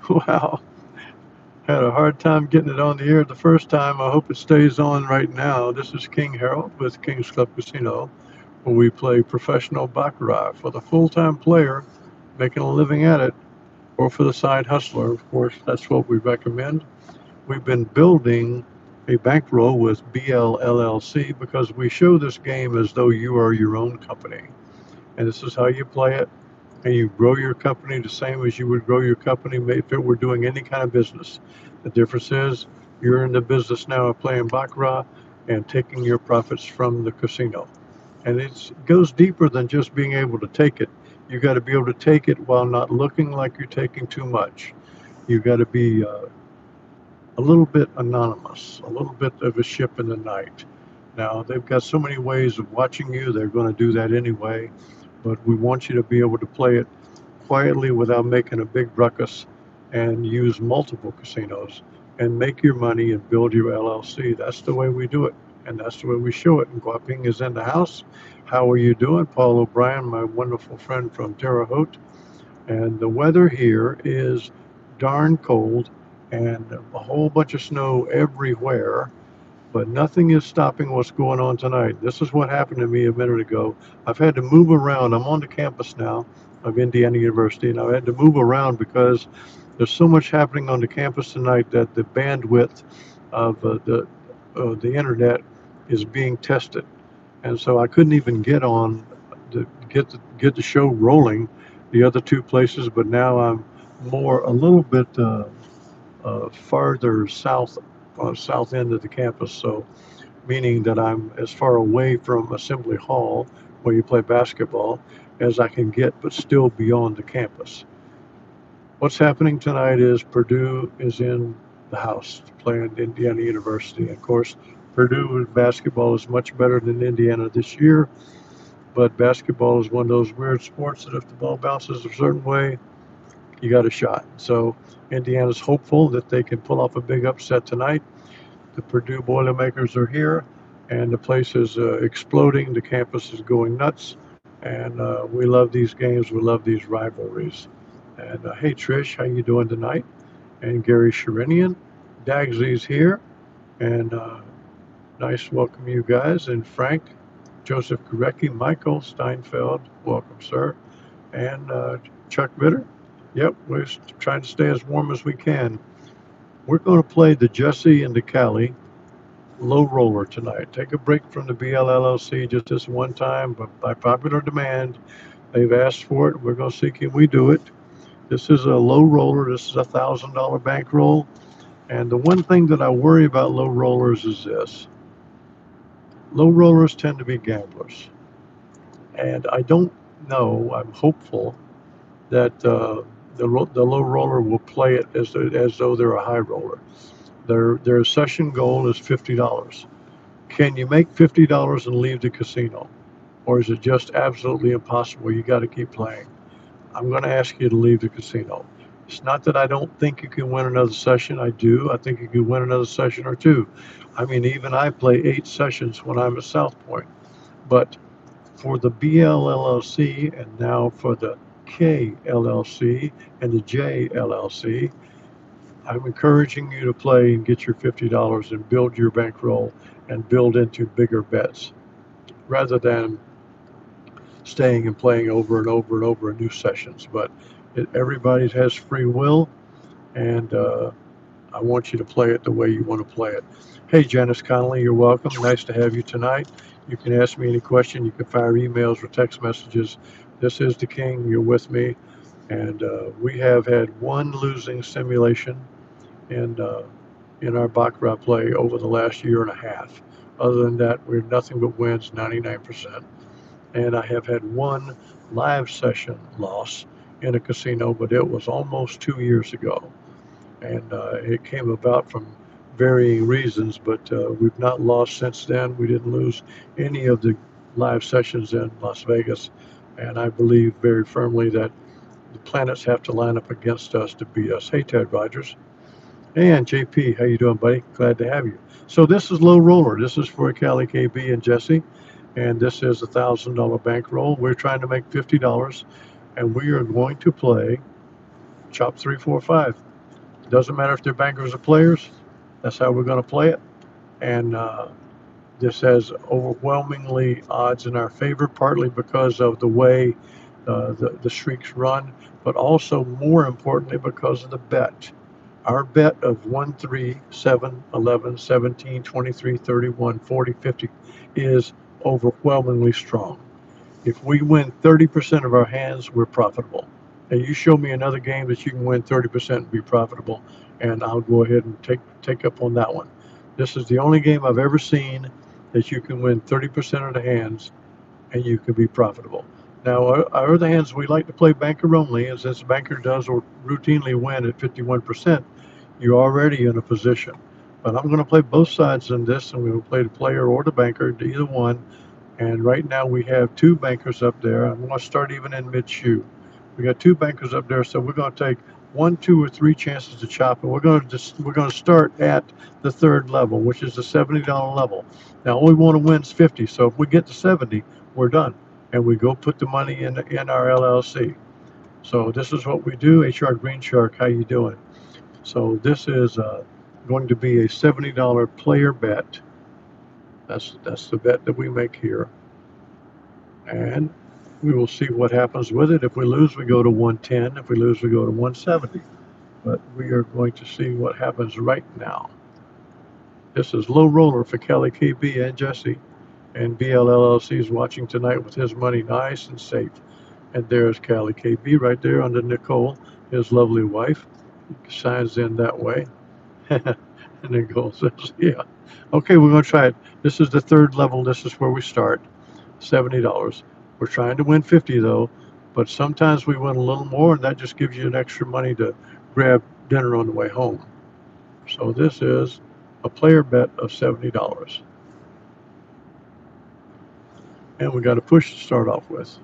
Wow. Had a hard time getting it on the air the first time. I hope it stays on right now. This is King Harold with King's Club Casino, where we play professional baccarat for the full-time player making a living at it, or for the side hustler. Of course, that's what we recommend. We've been building a bankroll with BLLLC because we show this game as though you are your own company. And this is how you play it. And you grow your company the same as you would grow your company if it were doing any kind of business. The difference is you're in the business now of playing baccarat and taking your profits from the casino. And it goes deeper than just being able to take it. You got to be able to take it while not looking like you're taking too much. You got to be a little bit anonymous, a little bit of a ship in the night. Now, they've got so many ways of watching you, they're going to do that anyway, but we want you to be able to play it quietly without making a big ruckus and use multiple casinos and make your money and build your LLC. That's the way we do it, and that's the way we show it. And Guaping is in the house. How are you doing? Paul O'Brien, my wonderful friend from Terre Haute. And the weather here is darn cold and a whole bunch of snow everywhere, but nothing is stopping what's going on tonight. This is what happened to me a minute ago. I've had to move around. I'm on the campus now of Indiana University, and I've had to move around because there's so much happening on the campus tonight that the bandwidth of the internet is being tested, and so I couldn't even get on to get the show rolling the other two places. But now I'm more a little bit farther south, south end of the campus, so meaning that I'm as far away from Assembly Hall where you play basketball as I can get, but still beyond the campus. What's happening tonight is Purdue is in the house playing Indiana University. Of course, Purdue basketball is much better than Indiana this year, but basketball is one of those weird sports that if the ball bounces a certain way, you got a shot. So Indiana's hopeful that they can pull off a big upset tonight. The Purdue Boilermakers are here, and the place is exploding. The campus is going nuts, and we love these games. We love these rivalries. And hey, Trish, how you doing tonight? And Gary Sherinian, Dagsy's here, and nice to welcome you guys. And Frank, Joseph Gurecki, Michael Steinfeld, welcome, sir. And Chuck Ritter. Yep, we're trying to stay as warm as we can. We're going to play the Jesse and the Cali low roller tonight. Take a break from the BLLC just this one time, but by popular demand, they've asked for it. We're going to see can we do it. This is a low roller. This is $1,000 bankroll. And the one thing that I worry about low rollers is this: low rollers tend to be gamblers, and I don't know. I'm hopeful that the low roller will play it as though they're a high roller. Their session goal is $50. Can you make $50 and leave the casino? Or is it just absolutely impossible? You got to keep playing. I'm going to ask you to leave the casino. It's not that I don't think you can win another session. I do. I think you can win another session or two. I mean, even I play 8 sessions when I'm at South Point. But for the BLLC and now for the KLLC and the JLLC, I'm encouraging you to play and get your $50 and build your bankroll and build into bigger bets rather than staying and playing over and over and over in new sessions. But everybody has free will, and I want you to play it the way you want to play it. Hey, Janice Connolly, you're welcome. Nice to have you tonight. You can ask me any question. You can fire emails or text messages. This is the King. You're with me. And we have had one losing simulation in, uh, in our Baccarat play over the last year and a half. Other than that, we're nothing but wins, 99%. And I have had one live session loss in a casino, but it was almost 2 years ago. And it came about from varying reasons, but we've not lost since then. We didn't lose any of the live sessions in Las Vegas, and I believe very firmly that the planets have to line up against us to beat us. Hey, Ted Rogers. And JP, how you doing, buddy? Glad to have you. So this is low roller. This is for Cali KB and Jesse, and this is $1,000 bankroll. We're trying to make $50, and we are going to play chop 3 4 5. Doesn't matter if they're bankers or players. That's how we're going to play it. And this has overwhelmingly odds in our favor, partly because of the way the streaks run, but also more importantly because of the bet. Our bet of 1, 3, 7, 11, 17, 23, 31, 40, 50 is overwhelmingly strong. If we win 30% of our hands, we're profitable. And you show me another game that you can win 30% and be profitable, and I'll go ahead and take up on that one. This is the only game I've ever seen that you can win 30% of the hands and you can be profitable. Now, our other hands, we like to play banker only, and since banker does routinely win at 51%, you're already in a position. But I'm going to play both sides in this, and we will play the player or the banker, either one. And right now we have two bankers up there. I'm going to start even in mid-shoe. We got two bankers up there, so we're going to take 1, 2, or 3 chances to chop, and we're going to start at the third level, which is the $70 level. Now all we want to win is 50, so if we get to 70, we're done, and we go put the money in our LLC. So this is what we do. HR Green Shark, how you doing? So this is going to be a $70 player bet. That's the bet that we make here, and we will see what happens with it. If we lose, we go to 110. If we lose, we go to 170. But we are going to see what happens right now. This is Low Roller for Kelly KB and Jesse, and BLLC is watching tonight with his money nice and safe. And there's Kelly KB right there under Nicole, his lovely wife. He signs in that way. And Nicole says, yeah. Okay, we're going to try it. This is the third level. This is where we start. $70. We're trying to win 50 though, but sometimes we win a little more, and that just gives you an extra money to grab dinner on the way home. So this is a player bet of $70. And we got a push to start off with.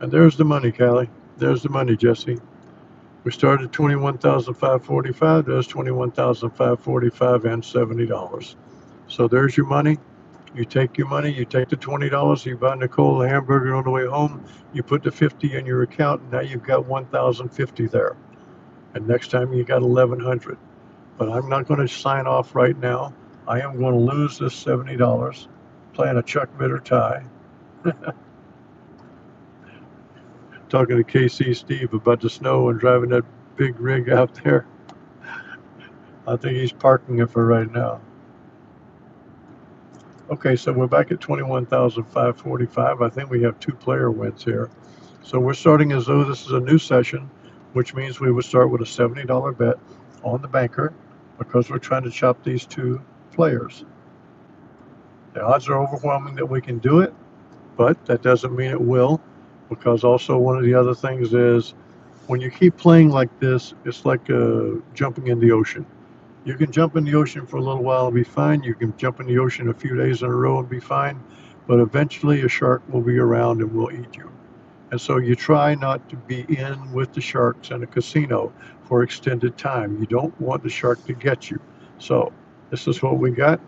And there's the money, Callie. There's the money, Jesse. We started 21,545. There's 21,545 and $70. So there's your money. You take your money, you take the $20, you buy Nicole a hamburger on the way home, you put the 50 in your account, and now you've got 1,050 there. And next time you got 1,100. But I'm not going to sign off right now. I am going to lose this $70 playing a Chuck Bitter tie. Talking to KC Steve about the snow and driving that big rig out there. I think he's parking it for right now. Okay, so we're back at 21,545. I think we have 2 player wins here. So we're starting as though this is a new session, which means we would start with a $70 bet on the banker because we're trying to chop these 2 players. The odds are overwhelming that we can do it, but that doesn't mean it will, because also one of the other things is when you keep playing like this, it's like jumping in the ocean. You can jump in the ocean for a little while and be fine. You can jump in the ocean a few days in a row and be fine, but eventually a shark will be around and will eat you. And so you try not to be in with the sharks in a casino for extended time. You don't want the shark to get you. So this is what we got.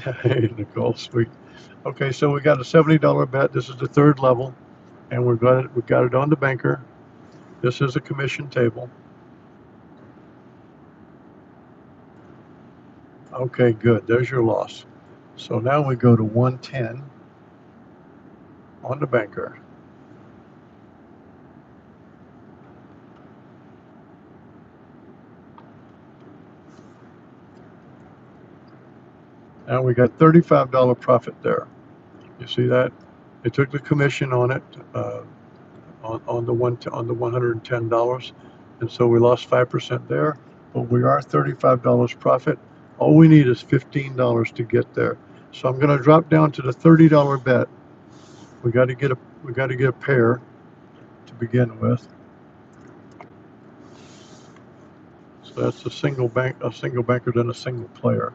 Hey, Nicole, sweet. Okay, so we got a $70 bet. This is the third level, and we got it on the banker. This is a commission table. Okay, good. There's your loss. So now we go to 110 on the banker. Now we got $35 profit there. You see that? They took the commission on it on the $110, and so we lost 5% there. But we are $35 profit. All we need is $15 to get there. So I'm going to drop down to the $30 bet. We got to get a pair to begin with. So that's a single banker, then a single player.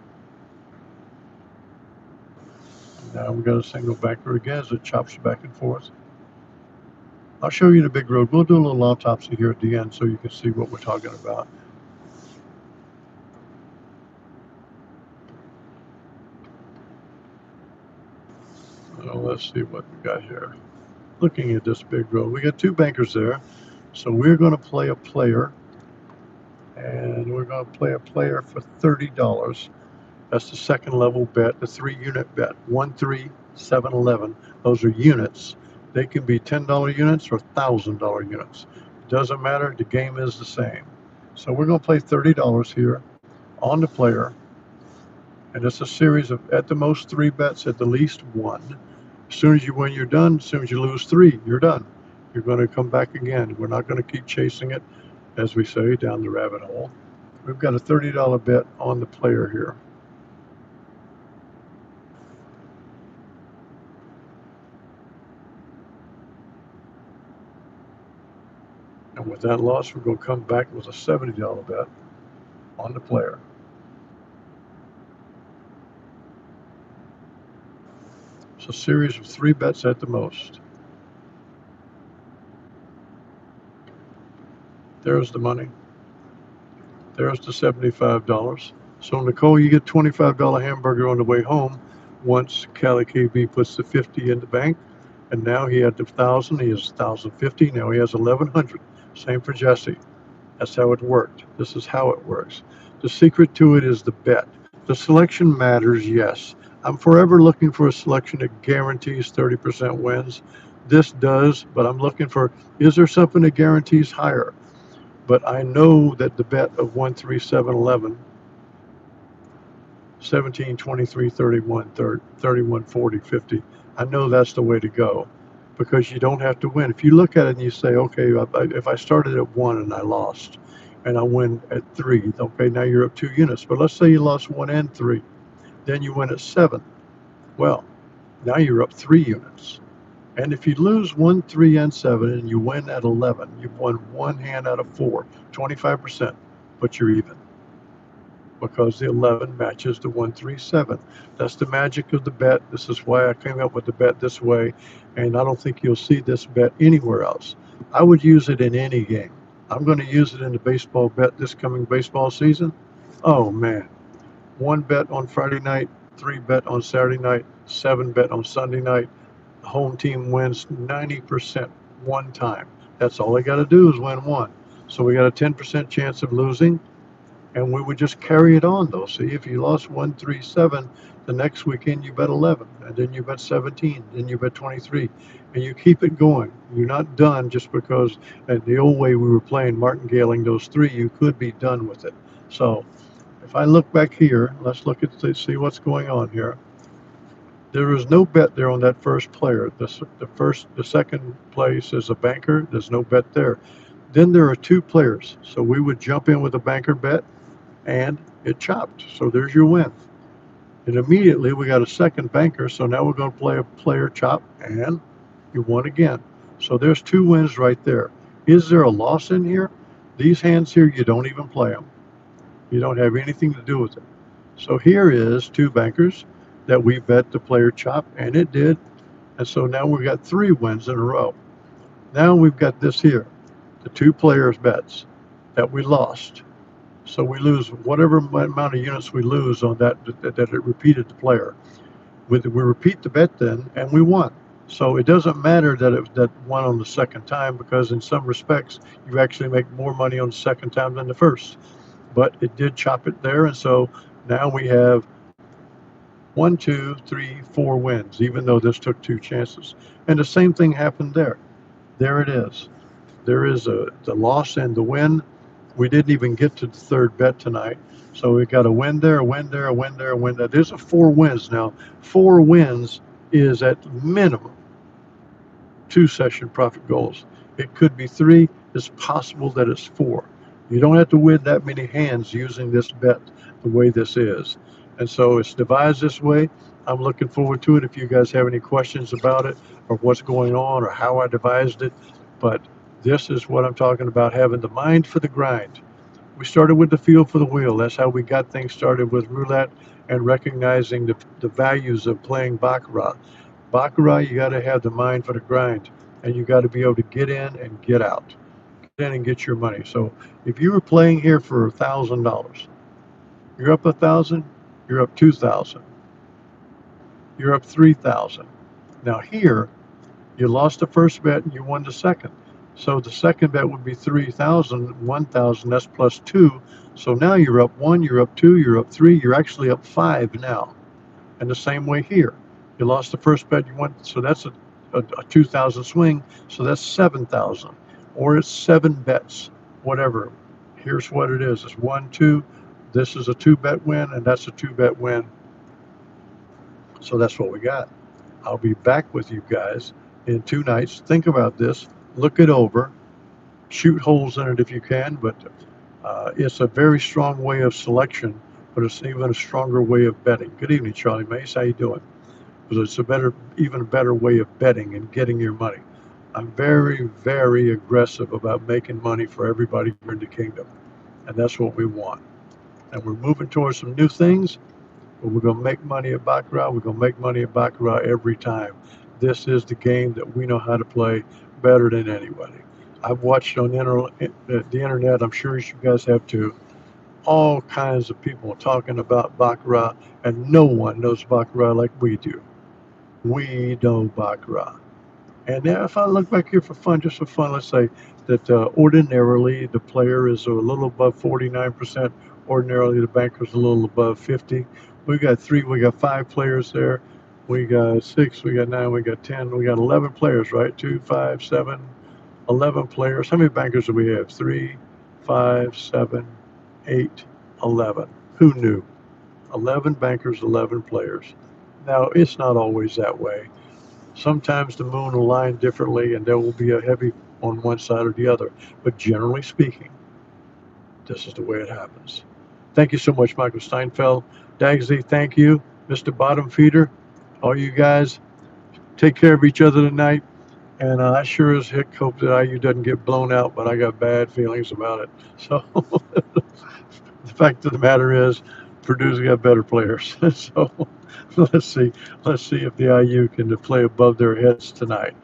Now we got a single banker again as it chops back and forth. I'll show you the big road. We'll do a little autopsy here at the end so you can see what we're talking about. Let's see what we got here. Looking at this big row, we got two bankers there. So we're going to play a player, and we're going to play a player for $30. That's the second level bet, the 3-unit bet. 1, 3, 7, 11. Those are units. They can be $10 units or $1,000 units. Doesn't matter. The game is the same. So we're going to play $30 here on the player, and it's a series of at the most 3 bets, at the least 1. As soon as you win, you're done. As soon as you lose 3, you're done. You're going to come back again. We're not going to keep chasing it, as we say, down the rabbit hole. We've got a $30 bet on the player here. And with that loss, we're going to come back with a $70 bet on the player. It's a series of 3 bets at the most. There's the money. There's the $75. So Nicole, you get $25 hamburger on the way home once Cali KB puts the 50 in the bank. And now he had the 1,000, he has 1,050, now he has 1,100. Same for Jesse. That's how it worked. This is how it works. The secret to it is the bet. The selection matters, yes. I'm forever looking for a selection that guarantees 30% wins. This does, but I'm looking for, is there something that guarantees higher? But I know that the bet of 1, 3, 7, 11, 17, 23, 31, 31, 40, 50, I know that's the way to go, because you don't have to win. If you look at it and you say, okay, if I started at 1 and I lost, and I win at 3, okay, now you're up 2 units. But let's say you lost 1 and 3, then you win at 7. Well, now you're up 3 units. And if you lose 1, 3, and 7, and you win at 11, you've won 1 hand out of 4, 25%, but you're even, because the 11 matches the 1, 3, 7. That's the magic of the bet. This is why I came up with the bet this way, and I don't think you'll see this bet anywhere else. I would use it in any game. I'm going to use it in the baseball bet this coming baseball season. Oh man, 1 bet on Friday night, 3 bet on Saturday night, 7 bet on Sunday night. The home team wins 90% one time. That's all they got to do is win 1. So we got a 10% chance of losing, and we would just carry it on though. See, if you lost 1, 3, 7, the next weekend you bet 11, and then you bet 17, then you bet 23, and you keep it going. You're not done just because the old way we were playing martingaling those 3, you could be done with it. So if I look back here, let's look at see what's going on here. There is no bet there on that first player. The second place is a banker. There's no bet there. Then there are 2 players. So we would jump in with a banker bet, and it chopped. So there's your win. And immediately we got a second banker. So now we're going to play a player chop, and you won again. So there's 2 wins right there. Is there a loss in here? These hands here, you don't even play them. You don't have anything to do with it. So here is 2 bankers that we bet the player chop, and it did. And so now we've got 3 wins in a row. Now we've got this here, the 2 players bets that we lost. So we lose whatever amount of units we lose on that it repeated the player. We repeat the bet then, and we won. So it doesn't matter that it won on the second time, because in some respects you actually make more money on the second time than the first. But it did chop it there, and so now we have 1, 2, 3, 4 wins, even though this took 2 chances. And the same thing happened there. There it is. There is the loss and the win. We didn't even get to the third bet tonight. So we got a win there, a win there, a win there, a win there. There's a 4 wins now. 4 wins is at minimum 2 session profit goals. It could be 3. It's possible that it's 4. You don't have to win that many hands using this bet the way this is. And so it's devised this way. I'm looking forward to it. If you guys have any questions about it, or what's going on, or how I devised it. But this is what I'm talking about, having the mind for the grind. We started with the feel for the wheel. That's how we got things started with roulette, and recognizing the values of playing Baccarat. Baccarat, you got to have the mind for the grind, and you got to be able to get in and get out. Get in and get your money. So if you were playing here for $1,000, you're up 1,000, you're up 2,000, you're up 3,000. Now here, you lost the first bet and you won the second. So the second bet would be 3,000, 1,000, that's plus two. So now you're up one, you're up two, you're up three, you're actually up five now. And the same way here. You lost the first bet, you won, so that's a 2,000 swing, so that's 7,000. Or it's seven bets, whatever. Here's what it is. It's 1, 2. This is a 2-bet win, and that's a 2-bet win. So that's what we got. I'll be back with you guys in 2 nights. Think about this. Look it over. Shoot holes in it if you can, but it's a very strong way of selection, but it's even a stronger way of betting. Good evening, Charlie Mace. How you doing? Because it's even a better way of betting and getting your money. I'm very, very aggressive about making money for everybody here in the kingdom, and that's what we want. And we're moving towards some new things, but we're going to make money at Baccarat. We're going to make money at Baccarat every time. This is the game that we know how to play better than anybody. I've watched on the internet, I'm sure you guys have too, all kinds of people talking about Baccarat, and no one knows Baccarat like we do. We know Baccarat. And now if I look back here for fun, just for fun, let's say that ordinarily the player is a little above 49%. Ordinarily the banker's a little above 50. We got 5 players there. We got 6, we got 9, we got 10, we got 11 players, right? 2, 5, 7, 11 players. How many bankers do we have? 3, 5, 7, 8, 11. Who knew? 11 bankers, 11 players. Now, it's not always that way. Sometimes the moon will line differently and there will be a heavy on one side or the other. But generally speaking, this is the way it happens. Thank you so much, Michael Steinfeld. Dagsy, thank you. Mr. Bottom Feeder, all you guys, take care of each other tonight. And I sure as heck hope that IU doesn't get blown out, but I got bad feelings about it. So the fact of the matter is, Purdue's got better players. So let's see if the IU can play above their heads tonight.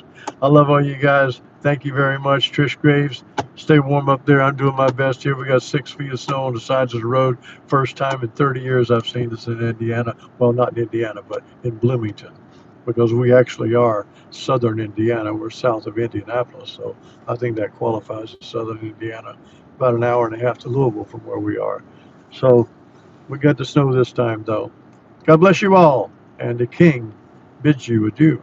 I love all you guys. Thank you very much. Trish Graves, stay warm up there. I'm doing my best here. We got 6 feet of snow on the sides of the road. First time in 30 years I've seen this in Indiana. Well, not in Indiana, but in Bloomington, because we actually are southern Indiana. We're south of Indianapolis, so I think that qualifies as southern Indiana. About an hour and a half to Louisville from where we are. So we got the snow this time, though. God bless you all, and the King bids you adieu.